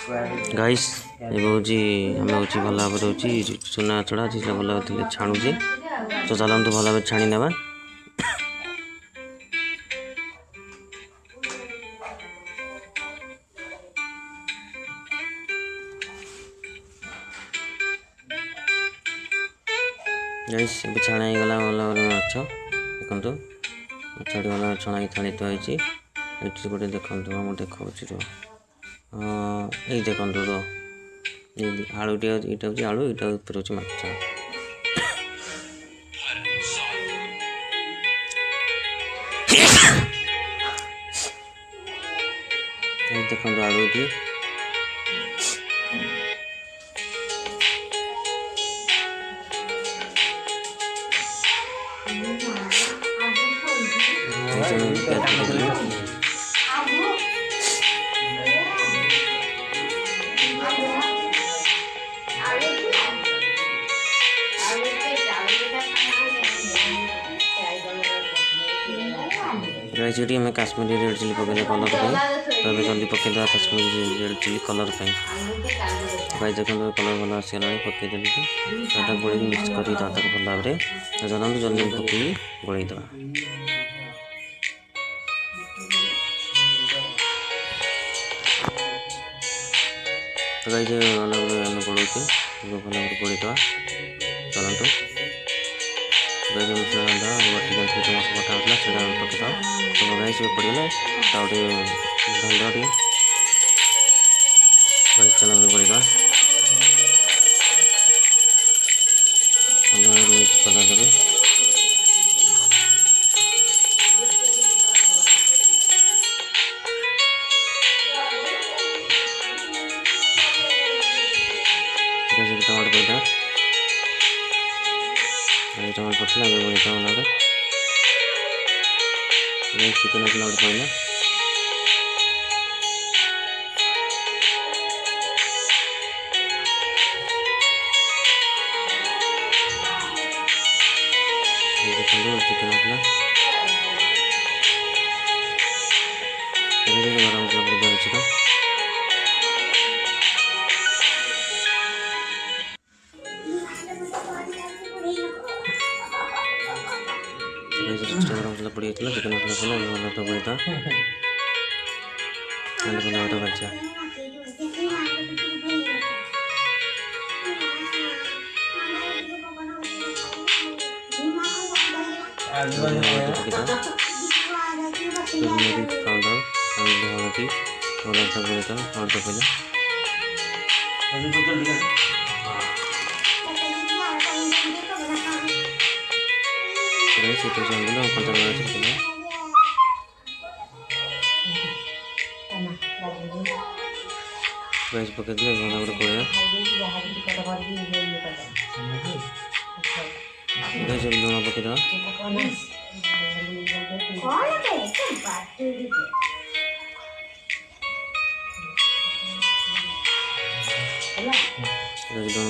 Guys ये हूँ आम हूँ भल भाव हूँ चूना चढ़ा से भल भाव छाणुचे तो चलतु भल भाव छाणी ना गाइस ये छाणा गला भल भाव माछ देखु माछ भल छणा छाणी थी ये गोटे देखु मुझे देखा ये देखु रो आलू टे यहाँ हूँ आलू यहाँ ऊपर हूँ माछ देखो आलू ये गाइस हमें काश्मीरी रेड चिली पकड़े कलर तो ये जल्दी पकईदे Kashmiri red chilli colour guys देखो कलर भल आसगला पकईदेवी तो गोल मिक्स कर भल भाव चलते जल्दी पकई गोलैद तो गाइस भल भाव आम गोलौचे भल भाव गोलैद चलतु गाइस मसला बटी मस बटा होता है पकईद तो गाइस पड़गला गोटे ढंग गाइस चल गोलैद भल मिक्स करदे टमाटो पड़ता टमाटो पड़ता गोलैद भल चिकेन मसला गोटे पड़ना देखो चिकेन मसला गरम मसला पड़ जाए गरम मसला पड़ जाता चिकेन मसला पड़ा भल तो गोलैद भल भाव भाजा पाउडर हल्दी भल सब गोलैद हल्दी पहले कंचा गैस पकईदे गोटे गोलैद गैस लुण पकईद लुण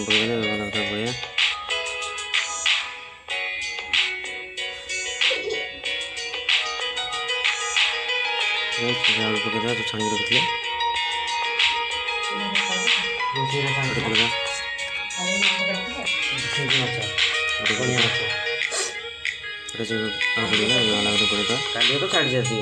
पकईदे भल भाव गोलैद आलू पकईद जो छाणी रखी पड़ेगा तो काट जाती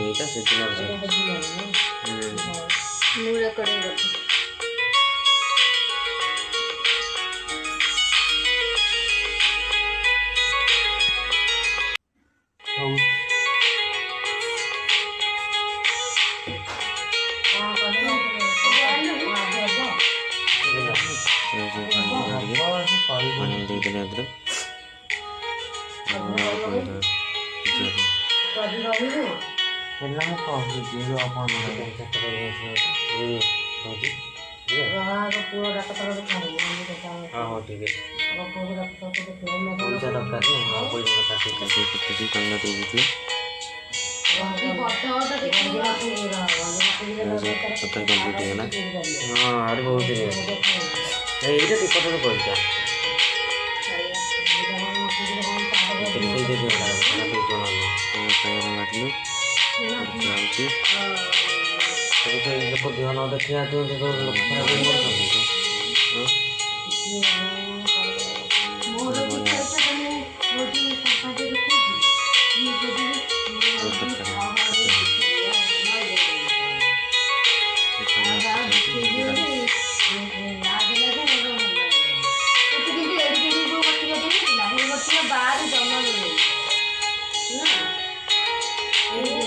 ସେ ଲୋକ ଦେହ ନ ଦେଖିବା ଦିଅନ୍ତୁ ତ ଲୋକ ଖରାପ ହେଇ ମରୁଛନ୍ତି ତ। Ini